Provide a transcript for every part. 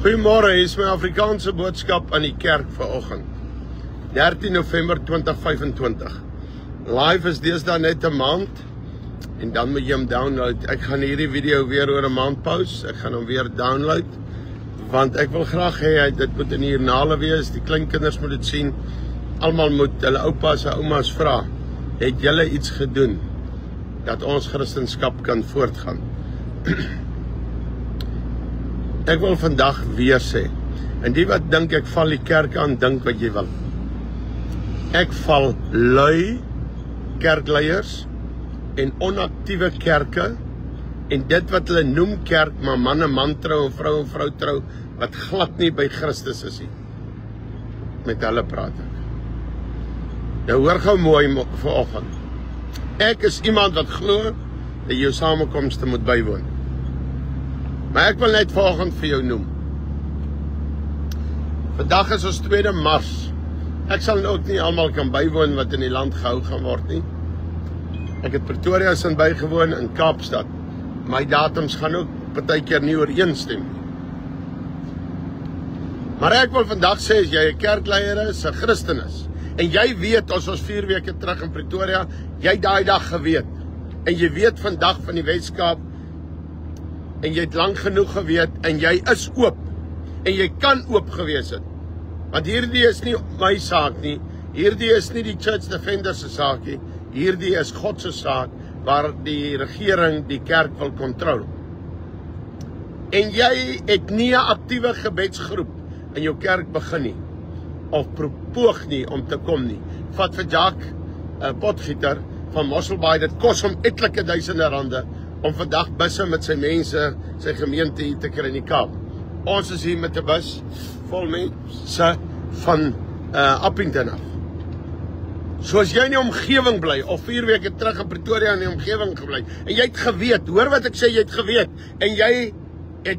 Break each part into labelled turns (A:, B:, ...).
A: Goeiemôre, hier is my Afrikaanse boodskap aan die kerk vanoggend. 13 November 2025. Live is deesdae net 'n maand en dan moet jy hom download. Ek gaan hierdie video weer oor 'n maand pause. Ek gaan hom weer download want ek wil graag hê dit moet in die joernale wees. Die kleinkinders moet dit sien. Almal moet hulle oupas en oumas vra, het julle iets gedoen dat ons Christendom kan voortgaan? Ek wil vandag weer sê, en die wat dink ek val die kerk aan, dink wat jy wil. Ek val lui kerkleiers en onaktiewe kerke en dit wat hulle noem kerk, maar man en man trou en vrou trou, wat glad nie by Christus is nie. Met hulle praat ek. Nou hoor gou mooi vanoggend. Ek is iemand wat glo dat jou samekomste moet bywoon. Maar ek wil net vanoggend vir jou noem. Vandag is ons 2de Mars. Ek sal ook nie almal kan bywoon wat in die land gehou gaan word nie. Ek het Pretoria sin bygewoon in Kaapstad. My datums gaan ook partykeer nie ooreenstem nie. Maar ek wil vandag sê, as jy 'n kerkleier is, 'n Christen is, en jy weet, as ons 4 weke terug in Pretoria, jy daai dag geweet, en jy weet vandag van die Weskaap, en jy het lang genoeg geweet, en jy is oop, en jy kan oop gewees het. Want hierdie is nie my saak nie, hierdie is nie die Church Defenders se saak nie, hierdie is God se saak, waar die regering die kerk wil kontrol. En jy het nie 'n aktiewe gebedsgroep in jou kerk begin nie, of propoog nie om te kom nie. Vat vir Jacques, 'n potgieter van Mosselbaai, dit kos hom etlike duisende rande, om vandag busse met sy mense, sy gemeente hier te kry in die Kaap. Ons is hier met 'n bus vol mense van Appington af. So as jy in die omgewing bly, of 4 weke terug in Pretoria in die omgewing gebly, en jy het geweet, hoor wat ek sê, jy het geweet, en jy het,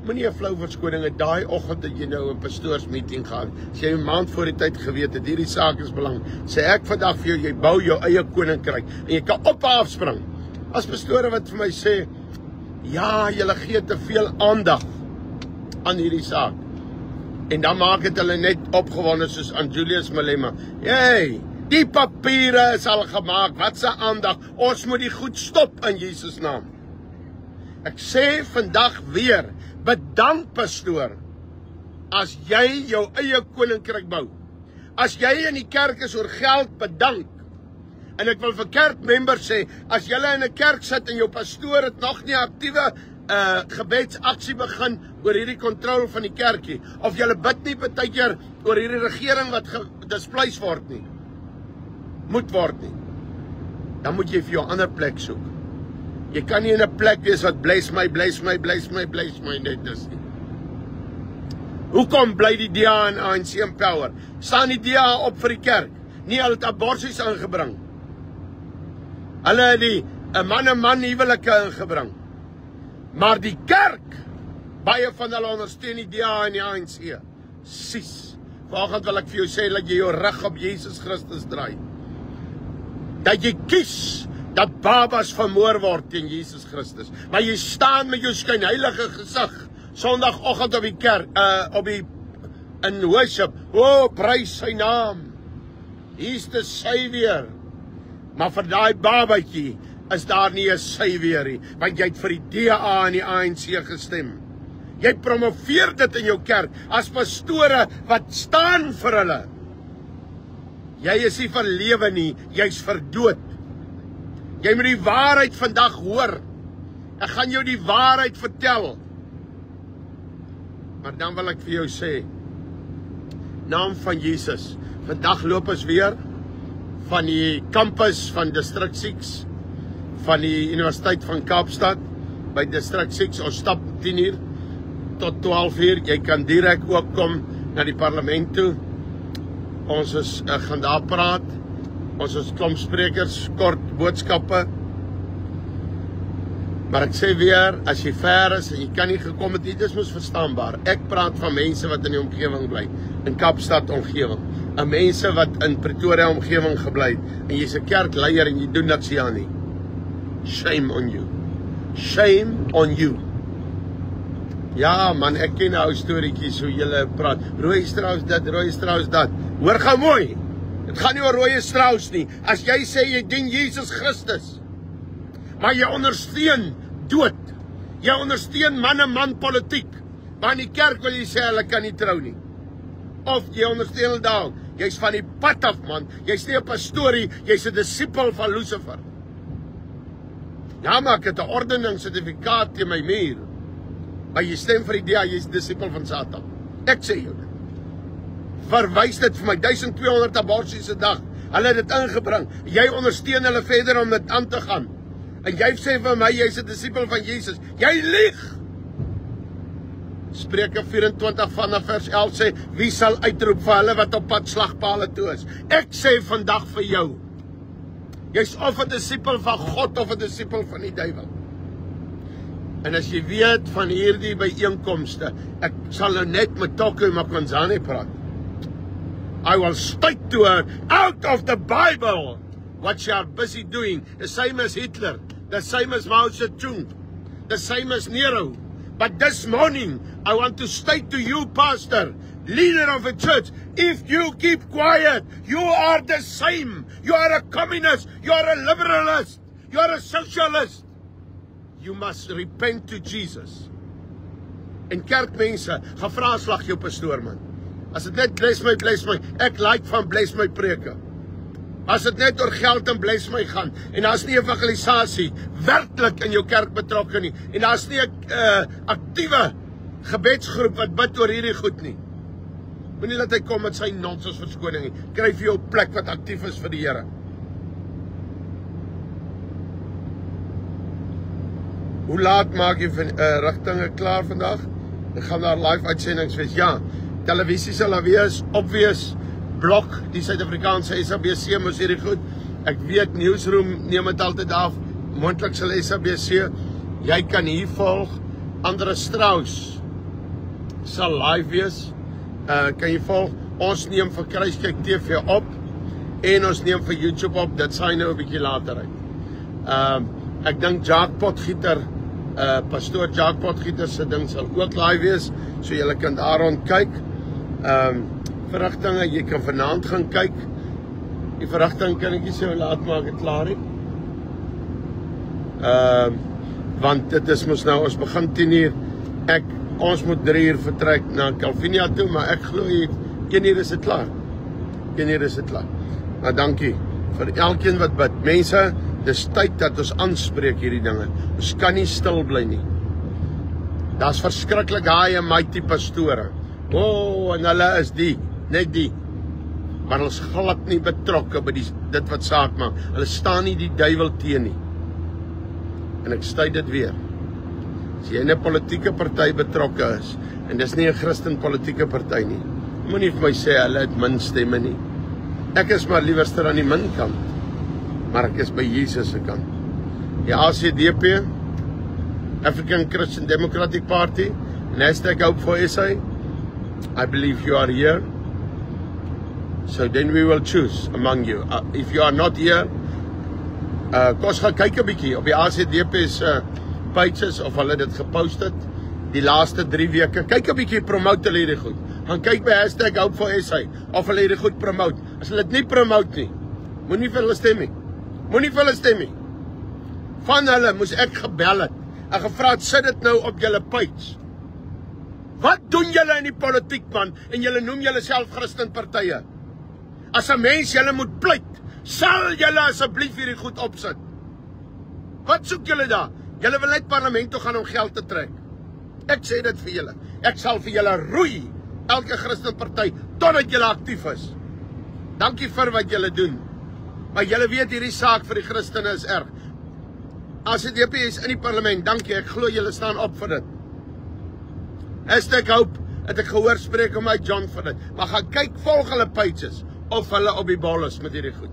A: moenie 'n flou verskoning het, daai oggend dat jy nou 'n pastoorsmeeting gehad, as jy 'n maand voor die tyd geweet het, hierdie saak is belang, sê ek vandag vir jou, jy bou jou eie koninkryk, en jy kan op afspring. As pastore wat vir my sê, ja, julle gee te veel aandag aan hierdie saak. En dan maak het hulle net opgewonde soos aan Julius Malema. Hey, die papiere is al gemaak, wat se aandag? Ons moet die goed stop in Jesus naam. Ek sê vandag weer, bedank pastoor, as jy jou eie koninkryk bou. As jy in die kerk is oor geld, bedank. En ek wil vir kerkmembers sê, as julle in 'n kerk sit en jou pastoor het nog nie aktiewe gebedsaksie begin oor hierdie kontrole van die kerkie, of julle bid nie partykeer oor hierdie regering wat displeis word nie, moet word nie, dan moet jy vir jou ander plek soek. Jy kan nie in 'n plek wees wat bless my net is nie. Hoekom bly die DA en ANC in power? Staan die DA op vir die kerk? Nie, hulle het aborsies aangebring. Hulle het die man en man huwelike ingebring. Maar die kerk, baie van hulle ondersteun die DA en die ANC. Sies. Vanoggend wil ek vir jou sê, dat jy jou rug op Jesus Christus draai. Dat jy kies dat babas vermoor word teen Jesus Christus. Maar jy staan met jou skynheilige gesig, Sondagoggend op die kerk, in worship, prys sy naam. He's the Savior. Maar vir daai babatjie is daar nie 'n Savior nie, want jy het vir die DA en die ANC gestem. Jy promoveer dit in jou kerk as pastore wat staan vir hulle. Jy is nie vir lewe nie, jy's vir dood. Jy moet die waarheid vandag hoor. Ek gaan jou die waarheid vertel. Maar dan wil ek vir jou sê, naam van Jesus, vandag loop ons weer van die campus van District 6, van die Universiteit van Kaapstad, by District 6, ons stap 10 uur tot 12 uur, jy kan direk ook kom na die parlement toe, ons is, gaan daar praat, ons is klomp sprekers, kort boodskappe, maar ek sê weer, as jy ver is, en jy kan nie gekom het, dit is mos verstaanbaar, ek praat van mense wat in die omgewing bly, in Kaapstad omgewing, en mense wat in Pretoria omgewing gebly het, en jy's 'n kerkleier en jy doen niks hier nie, shame on you, shame on you, Ja man, ek ken nou storieetjies hoe julle praat. Rooi strous dit, rooi strous dat. Hoor gou mooi. Dit gaan nie oor rooi strous nie. As jy sê jy dien Jesus Christus, maar jy ondersteun dood. Jy ondersteun man politiek. Maar in die kerk wil jy sê hulle kan nie trou nie. Of jy ondersteun hulle daar. Jy's van die pad af man. Jy's nie 'n pastorie, jy's 'n disipel van Lucifer. Ja, maar ek het 'n ordeningssertifikaat teen my muur. Maar jy stem vir die DA, jy's disipel van Satan. Ek sê jou dit. Verwys dit vir my 1200 aborsies 'n dag. Hulle het dit ingebring. Jy ondersteun hulle verder om dit aan te gaan. En jy sê vir my jy's 'n disipel van Jesus. Jy lieg. Spreuke 24 vanaf vers 11 sê, wie sal uitroep vir hulle wat op pad slagpale toe is? Ek sê vandag vir jou, jy's of 'n disipel van God of 'n disipel van die duiwel. En as jy weet van hierdie byeenkomste, ek sal nou net met Toko Makonzane praat. I will state to her, out of the Bible, what you are busy doing, the same as Hitler, the same as Mao Zedong, the same as Nero. But this morning, I want to state to you, pastor, leader of a church, if you keep quiet, you are the same. You are a communist, you are a liberalist, you are a socialist. You must repent to Jesus. En kerkmense, gaan vra slag jou pastoor man. As dit net bless my, ek like van bless my preke. As dit net oor geld en bless my gaan, en daar's nie evangelisasie werklik in jou kerk betrokke nie, en daar's nie 'n aktiewe gebedsgroep wat bid oor hierdie goed nie. Moenie laat hy kom met sy nonsens verskoning nie. Kry vir jou plek wat aktief is vir die Here. Hoe laat maak jy rigtinge klaar vandag? Ek gaan daar live uitsendings wees. Ja, televisie sal daar wees, opwees, blok, die Suid-Afrikaanse SABC moes hierdie goed. Ek weet, Newsroom neem het altyd af, moontlik sal SABC, jy kan hier volg, Andre Strauss sal live wees, kan jy volg, ons neem vir Kruiskyk TV op, en ons neem vir YouTube op, dit sal nou 'n bietjie later uit. Ek dink Jacques Potgieter, pastoor Jacques Potgieter se ding sal ook live wees, so julle kan daar rond kyk. Verrigtinge, jy kan vanaand gaan kyk. Die verrigting kan ek nie sê hoe laat maak het klaar nie. Want dit is mos nou, ons begin 10 uur. Ons moet 3 uur vertrek na Calvinia toe, maar ek glo 1 uur is dit klaar. 1 uur is dit klaar. Maar dankie vir elkeen wat bid. Mense, dis tyd dat ons aanspreek hierdie dinge. Ons kan nie stil bly nie. Daar's verskriklik high and mighty pastore. En hulle is net die. Maar hulle is glad nie betrokke by dit wat saak maak. Hulle staan nie die duiwel teen nie. En ek stuit dit weer. As jy in 'n politieke party betrokke is, en dis nie 'n Christen politieke party nie, moenie vir my sê hulle het min stemme nie. Ek is maar liewerster aan die min kant, maar ek is by Jesus se kant. Die ACDP, African Christian Democratic Party, and #Hope for SA, I believe you are here. So then we will choose among you. If you are not here, kos gaan kyk 'n bietjie op die ACDP se pages of hulle dit gepost het die laaste 3 weke. Kyk 'n bietjie, promote hulle hierdie goed. Gaan kyk by #Hope for SA of hulle hierdie goed promote. As hulle dit nie promote nie, moenie vir hulle stem nie. Moenie vir hulle stem nie. Van hulle moes ek gebel het en gevra het, sit dit nou op julle page. Wat doen julle in die politiek man, en julle noem julle self Christen partye? As 'n mens julle moet pleit, sal julle asseblief hierdie goed opsit. Wat soek julle daar? Julle wil net parlement toe gaan om geld te trek. Ek sê dit vir julle. Ek sal vir julle roei, elke Christen party, totdat julle aktief is. Dankie vir wat julle doen. Maar julle weet hierdie saak vir die Christene is erg. ACDP is in die parlement, dankie, ek glo julle staan op vir dit. #Hope, het ek gehoor spreek om uit John vir dit. Maar gaan kyk, volg hulle pages, of hulle op die bal is met hierdie goed.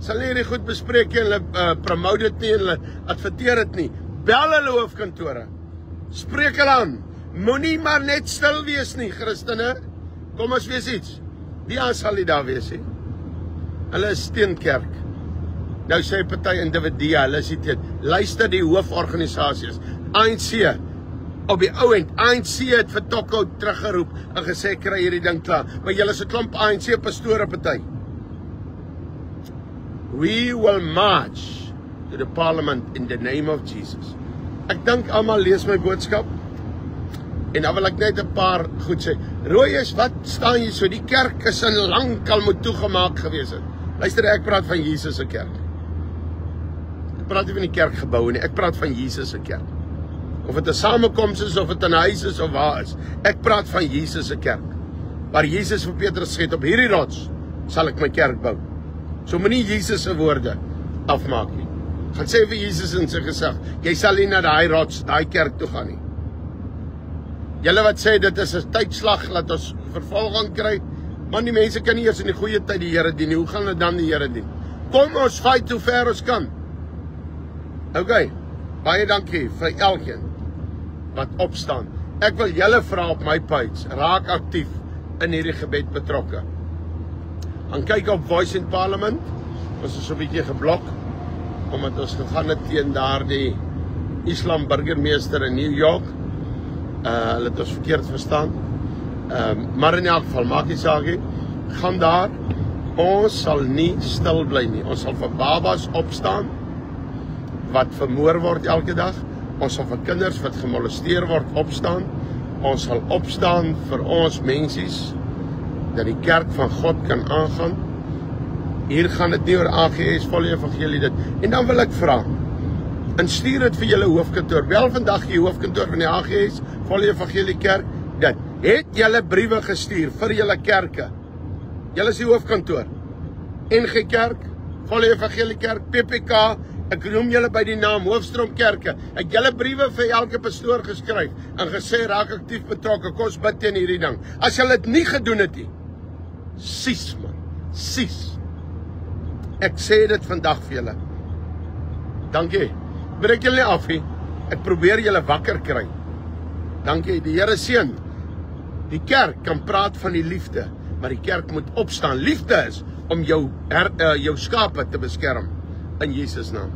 A: Sal nie hierdie goed bespreek en hulle promote dit nie en hulle adverteer dit nie. Bel hulle hoofkantore. Spreek hulle aan. Moenie maar net stil wees nie, Christene. Kom ons wees iets. Wie sal nie daar wees nie? Hulle is steenkerk. Nou sê party individue, hulle is nie teen. Luister die hooforganisasies. ANC, Op die ou end, ANC het vir Tokko teruggeroep en gesê, kry hierdie ding klaar. Maar julle is 'n klomp ANC pastore party. We will march to the parliament in the name of Jesus. Ek dink almal lees my boodskap. En dan wil ek net 'n paar goed sê. Rooi is, wat staan jy so? Die kerk is in lankal moet toegemaak gewees het. Luister, ek praat van Jesus se kerk. Ek praat nie van die kerkgebou nie, ek praat van Jesus se kerk. Of dit 'n samekoms is, of dit 'n huis is, of waar is. Ek praat van Jesus se kerk. Waar Jesus vir Petrus sê, op hierdie rots sal ek my kerk bou. So moenie Jesus se woorde afmaak nie. Gaan sê vir Jesus in sy gesig, jy sal nie na daai rots, daai kerk toe gaan nie. Julle wat sê dit is 'n tydslag, laat ons vervolging kry, man die mense kan nie eers in die goeie tyd die Here dien nie, hoe gaan hulle dan die Here dien? Kom ons fight hoe ver ons kan. Okay, baie dankie vir elkeen wat opstaan. Ek wil julle vra op my page, raak aktief in hierdie gebed betrokke. Gaan kyk op Voice in Parliament, ons is so 'n bietjie geblok, omdat ons gegaan het teen daardie Islam burgemeester in New York. Hulle het ons verkeerd verstaan. Maar in elk geval, maak nie saak nie. Gaan daar. Ons sal nie stil bly nie. Ons sal vir babas opstaan wat vermoor word elke dag. Ons sal vir kinders wat gemolesteer word opstaan. Ons sal opstaan vir ons mensies dat die kerk van God kan aangaan. Hier gaan dit nie oor AGS volle evangelie dit. En dan wil ek vra, en stuur dit vir julle hoofkantoor. Bel vandag die hoofkantoor van die AGS volle evangelie kerk. Dit het julle briewe gestuur vir julle kerke. Julle is die hoofkantoor. NG Kerk, volle evangelie kerk, PPK, ek noem julle by die naam Hoofstroom kerke. Ek julle briewe vir elke pastoor geskryf en gesê raak aktief betrokke. Kom ons bid teen hierdie ding. As julle dit nie gedoen het nie, sies man, sies. Ek sê dit vandag vir julle. Dankie. Breek julle nie af nie. Ek probeer julle wakker kry. Dankie, die Here seën. Die kerk kan praat van die liefde, maar die kerk moet opstaan. Liefde is om jou skape te beskerm in Jesus naam.